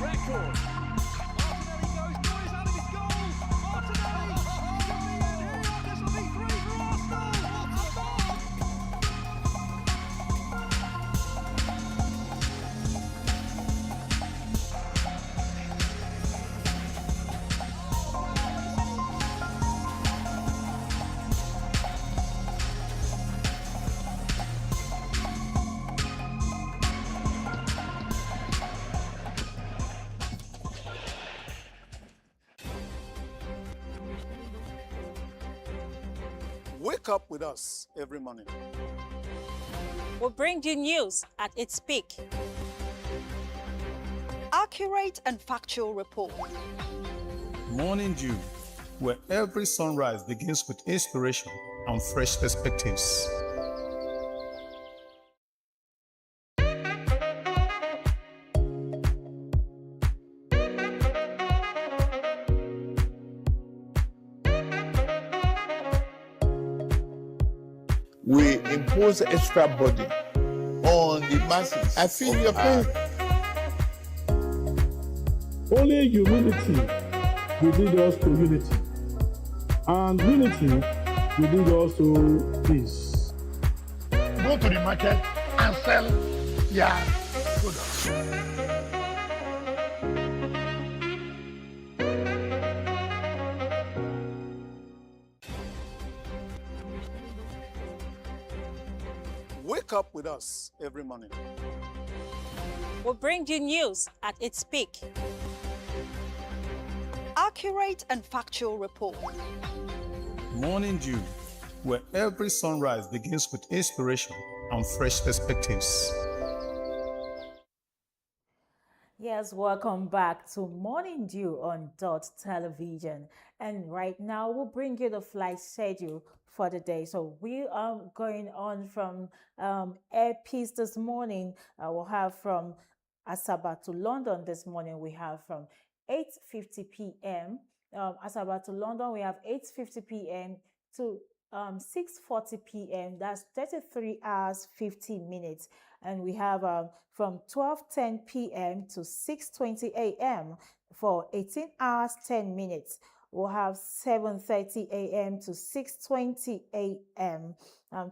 record. Martinelli goes, Noyes out of his goal. Martinelli, this will be 3 for Arsenal. Wake up with us every morning. We'll bring you news at its peak. Accurate and factual report. Morning Dew, where every sunrise begins with inspiration and fresh perspectives. We impose extra burden on the masses. I feel your pain. Only humility will lead us to unity. And unity will lead us to peace. Go to the market and sell your products. Wake up with us every morning. We'll bring you news at its peak. Accurate and factual report. Morning Dew, where every sunrise begins with inspiration and fresh perspectives. Yes, welcome back to Morning Dew on Dott Television. And right now we'll bring you the flight schedule for the day. So we are going on from Airpeace this morning. We'll have from Asaba to London this morning. We have from 8:50 p.m. Asaba to London, we have 8:50 p.m. to 6:40 p.m. That's 33 hours, 50 minutes. And we have from 12:10 p.m. to 6:20 a.m. for 18 hours, 10 minutes. We'll have 7:30 a.m. to 6:20 a.m.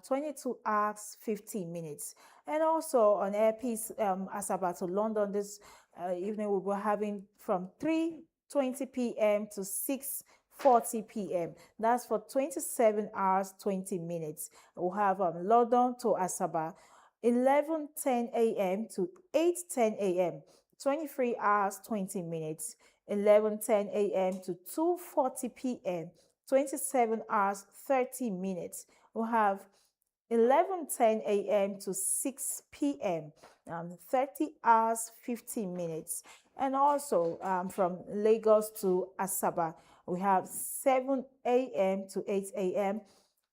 22 hours, 50 minutes. And also on Airpeace Asaba to London this evening, we'll be having from 3:20 p.m. to 6:40 p.m. That's for 27 hours, 20 minutes. We'll have London to Asaba, 11:10 a.m. to 8:10 a.m., 23 hours, 20 minutes. 11:10 a.m. to 2:40 p.m., 27 hours, 30 minutes. We'll have 11:10 a.m. to 6 p.m., 30 hours, 50 minutes. And also from Lagos to Asaba, we have 7 a.m. to 8 a.m.,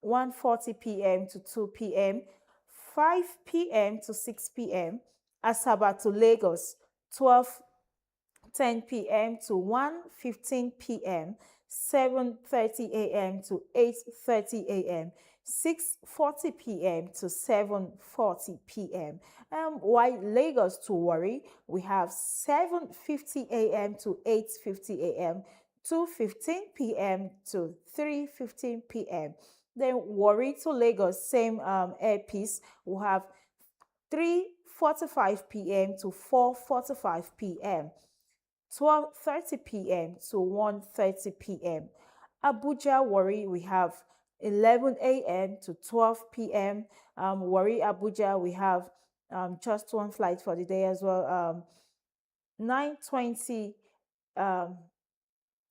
1:40 p.m. to 2 p.m., 5 p.m. to 6 p.m., Asaba to Lagos, 12:10 p.m. to 1:15 p.m., 7:30 a.m. to 8:30 a.m., 6:40 p.m. to 7:40 p.m. While Lagos to Warri, we have 7:50 a.m. to 8:50 a.m., 2:15 p.m. to 3:15 p.m. Then Warri to Lagos, same Airpeace, we have 3:45 p.m. to 4:45 p.m., 12:30 p.m. to 1:30 p.m. Abuja Warri, we have 11 a.m. to 12 p.m. Warri Abuja, we have just one flight for the day as well. 9:20.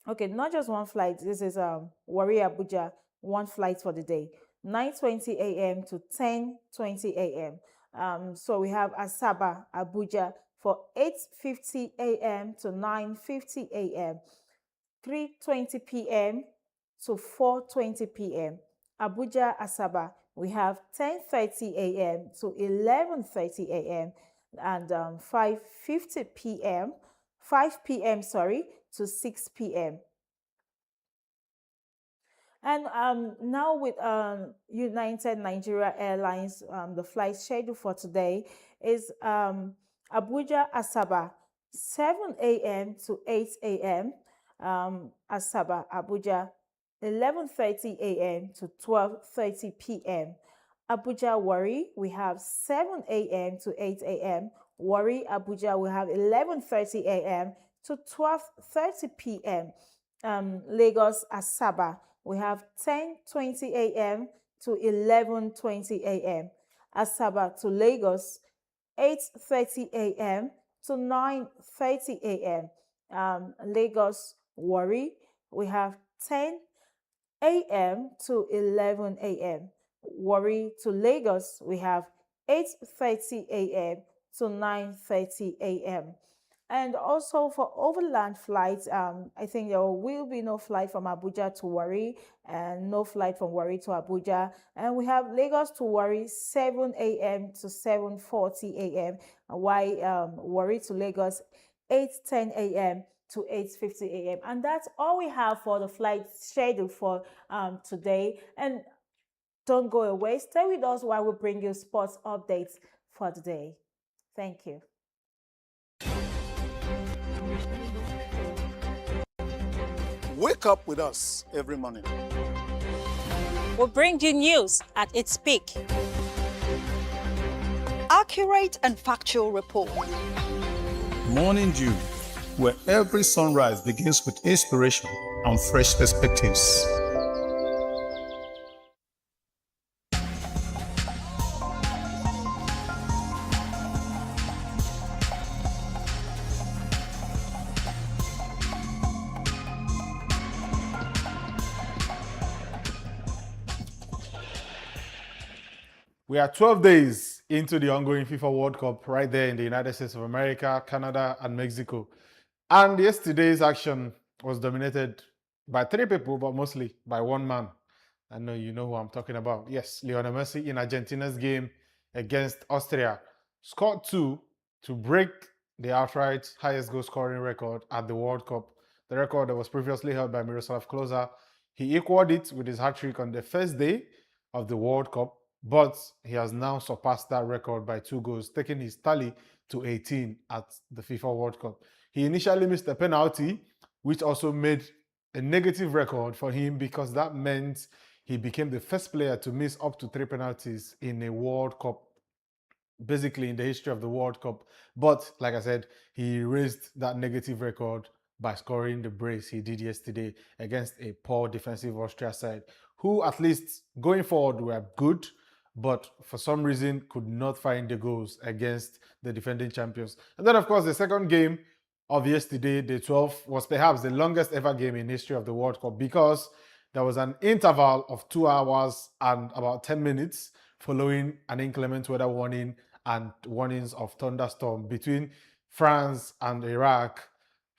Okay, not just one flight. This is Warri Abuja, one flight for the day. 9:20 a.m. to 10:20 a.m. So we have Asaba Abuja for 8:50 a.m. to 9:50 a.m., 3:20 p.m. to 4:20 p.m. Abuja Asaba, we have 10:30 a.m. to 11:30 a.m. and 5:50 p.m. 5 p.m. sorry, to 6 p.m. And now with United Nigeria Airlines, the flight schedule for today is Abuja Asaba 7 a.m. to 8 a.m. Asaba, Abuja, 11:30 a.m. to 12:30 p.m. Abuja, Warri, we have 7 a.m. to 8 a.m. Warri, Abuja, we have 11:30 a.m. to 12:30 p.m. Lagos, Asaba, we have 10:20 a.m. to 11:20 a.m. Asaba to Lagos, 8:30 a.m. to 9:30 a.m. Lagos, Warri, we have 10 a.m. to 11 a.m. Warri to Lagos, we have 8:30 a.m. to 9:30 a.m. And also for overland flights, I think there will be no flight from Abuja to Warri and no flight from Warri to Abuja. And we have Lagos to Warri 7 a.m. to 7:40 a.m. While Warri to Lagos 8:10 a.m. to 8:50 a.m. And that's all we have for the flight schedule for today. And don't go away. Stay with us while we bring you sports updates for the day. Thank you. Wake up with us every morning. We'll bring you news at its peak. Accurate and factual report. Morning Dew, where every sunrise begins with inspiration and fresh perspectives. We are 12 days into the ongoing FIFA World Cup right there in the United States of America, Canada, and Mexico. And yesterday's action was dominated by three people, but mostly by one man. I know you know who I'm talking about. Yes, Lionel Messi in Argentina's game against Austria scored 2 to break the outright highest goal scoring record at the World Cup. The record that was previously held by Miroslav Klose. He equaled it with his hat-trick on the first day of the World Cup, but he has now surpassed that record by 2 goals, taking his tally to 18 at the FIFA World Cup. He initially missed a penalty, which also made a negative record for him because that meant he became the first player to miss up to 3 penalties in a World Cup, basically in the history of the World Cup. But like I said, he raised that negative record by scoring the brace he did yesterday against a poor defensive Austria side, who at least going forward were good, but for some reason could not find the goals against the defending champions. And then, of course, the second game of yesterday, day 12, was perhaps the longest ever game in history of the World Cup because there was an interval of 2 hours and about 10 minutes following an inclement weather warning and warnings of thunderstorm between France and Iraq.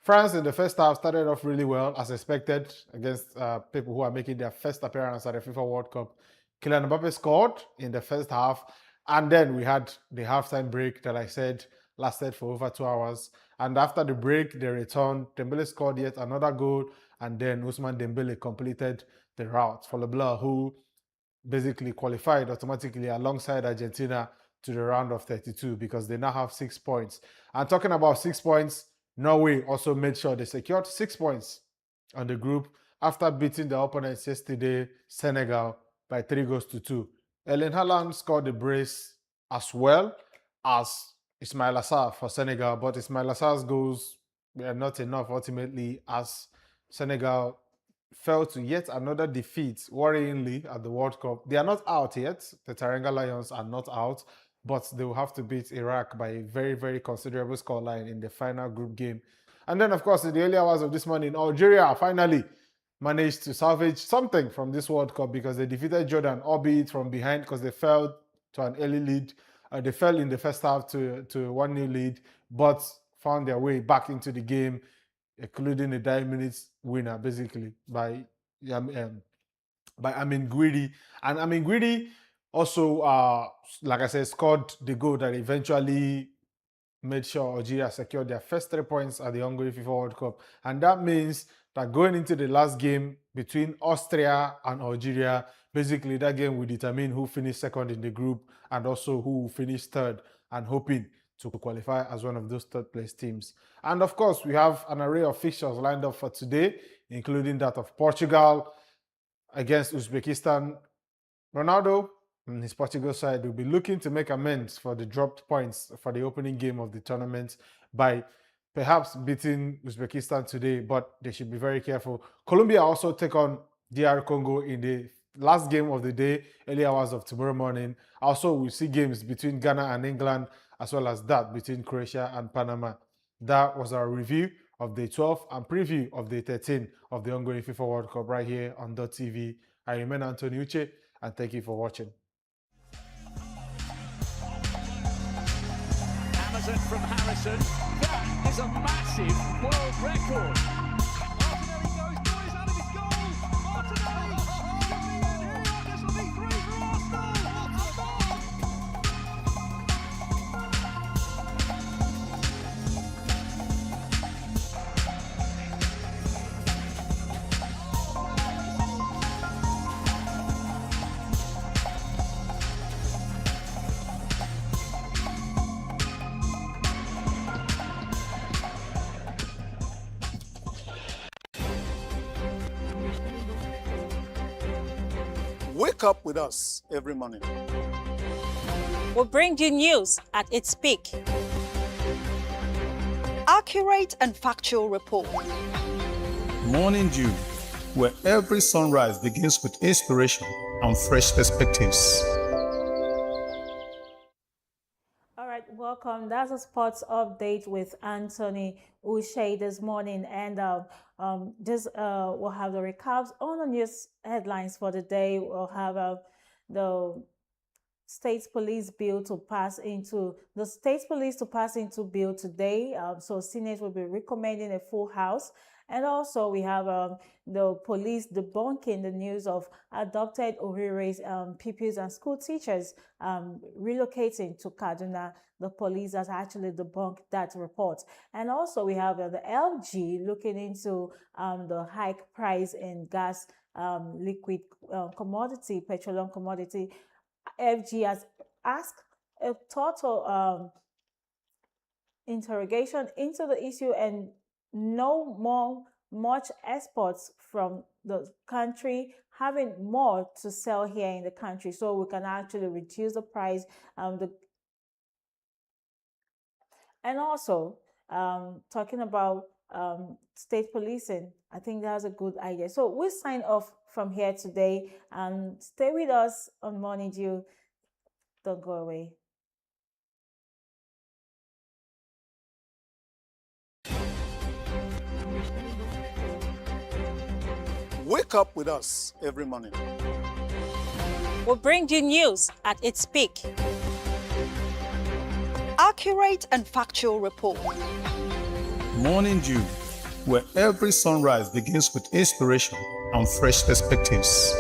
France in the first half started off really well, as expected, against people who are making their first appearance at the FIFA World Cup. Kylian Mbappe scored in the first half, and then we had the halftime break that I said lasted for over 2 hours. And after the break, they returned. Dembele scored yet another goal, and then Ousmane Dembele completed the route for Leblanc, who basically qualified automatically alongside Argentina to the round of 32 because they now have 6 points. And talking about 6 points, Norway also made sure they secured 6 points on the group after beating the opponents yesterday, Senegal, by 3 goals to 2. Erling Haaland scored the brace as well as Ismail Assar for Senegal, but Ismail Assar's goals were not enough ultimately as Senegal fell to yet another defeat, worryingly, at the World Cup. They are not out yet. The Teranga Lions are not out, but they will have to beat Iraq by a very, very considerable scoreline in the final group game. And then, of course, in the early hours of this morning, Algeria finally managed to salvage something from this World Cup because they defeated Jordan, albeit from behind because they fell to an early lead. They fell in the first half to 1-0 lead, but found their way back into the game, including a 9 minutes winner, basically, by Amin Guidi. And Amin Guidi also, like I said, scored the goal that eventually made sure Algeria secured their first 3 points at the ongoing FIFA World Cup. And that means that going into the last game between Austria and Algeria, basically that game will determine who finished second in the group and also who will finish third, and hoping to qualify as one of those third place teams. And of course, we have an array of fixtures lined up for today, including that of Portugal against Uzbekistan. Ronaldo and his Portugal side will be looking to make amends for the dropped points for the opening game of the tournament by perhaps beating Uzbekistan today, but they should be very careful. Colombia also take on DR Congo in the last game of the day, early hours of tomorrow morning. Also, we see games between Ghana and England, as well as that between Croatia and Panama. That was our review of day 12 and preview of day 13 of the ongoing FIFA World Cup right here on Dott TV. I remain Anthony Uche, and thank you for watching. Amazon from Harrison. That is a massive world record. Martinelli goes, boys, out of his goal. Martinelli. Here we are, this will be 3 for Wake up with us every morning. We'll bring you news at its peak. Accurate and factual report. Morning Dew, where every sunrise begins with inspiration and fresh perspectives. All right, welcome. That's a sports update with Anthony Uche this morning, and we'll have the recaps on the news headlines for the day. We'll have the State Police bill to pass into bill today. So Senate will be recommending a full House. And also we have the police debunking the news of adopted Ohire's pupils and school teachers relocating to Kaduna. The police has actually debunked that report. And also we have the LG looking into the hike price in gas, liquid commodity, petroleum commodity. FG has asked a total interrogation into the issue and much exports from the country, having more to sell here in the country, so we can actually reduce the price. And also talking about state policing, I think that's a good idea. So we'll sign off from here today, and stay with us on Morning Dew. Don't go away. Wake up with us every morning. We'll bring you news at its peak. Accurate and factual report. Morning Dew, where every sunrise begins with inspiration and fresh perspectives.